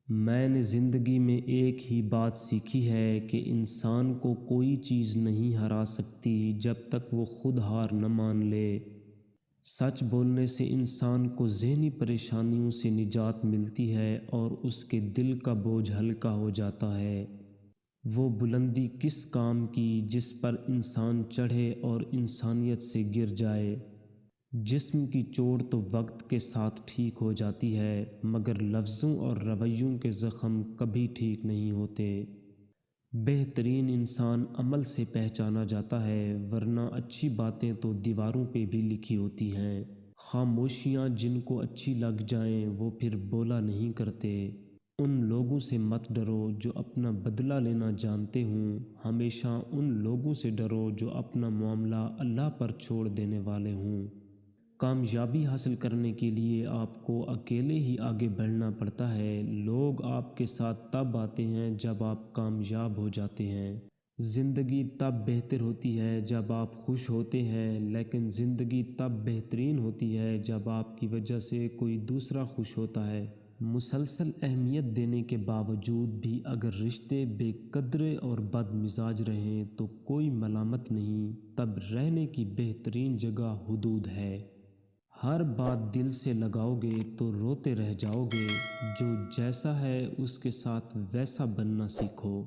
میں نے زندگی میں ایک ہی بات سیکھی ہے کہ انسان کو کوئی چیز نہیں ہرا سکتی جب تک وہ خود ہار نہ مان لے۔ سچ بولنے سے انسان کو ذہنی پریشانیوں سے نجات ملتی ہے اور اس کے دل کا بوجھ ہلکا ہو جاتا ہے۔ وہ بلندی کس کام کی جس پر انسان چڑھے اور انسانیت سے گر جائے۔ جسم کی چوٹ تو وقت کے ساتھ ٹھیک ہو جاتی ہے، مگر لفظوں اور رویوں کے زخم کبھی ٹھیک نہیں ہوتے۔ بہترین انسان عمل سے پہچانا جاتا ہے، ورنہ اچھی باتیں تو دیواروں پہ بھی لکھی ہوتی ہیں۔ خاموشیاں جن کو اچھی لگ جائیں وہ پھر بولا نہیں کرتے۔ ان لوگوں سے مت ڈرو جو اپنا بدلہ لینا جانتے ہوں، ہمیشہ ان لوگوں سے ڈرو جو اپنا معاملہ اللہ پر چھوڑ دینے والے ہوں۔ کامیابی حاصل کرنے کے لیے آپ کو اکیلے ہی آگے بڑھنا پڑتا ہے۔ لوگ آپ کے ساتھ تب آتے ہیں جب آپ کامیاب ہو جاتے ہیں۔ زندگی تب بہتر ہوتی ہے جب آپ خوش ہوتے ہیں، لیکن زندگی تب بہترین ہوتی ہے جب آپ کی وجہ سے کوئی دوسرا خوش ہوتا ہے۔ مسلسل اہمیت دینے کے باوجود بھی اگر رشتے بے قدر اور بد مزاج رہیں تو کوئی ملامت نہیں، تب رہنے کی بہترین جگہ حدود ہے۔ ہر بات دل سے لگاؤ گے تو روتے رہ جاؤ گے۔ جو جیسا ہے اس کے ساتھ ویسا بننا سیکھو۔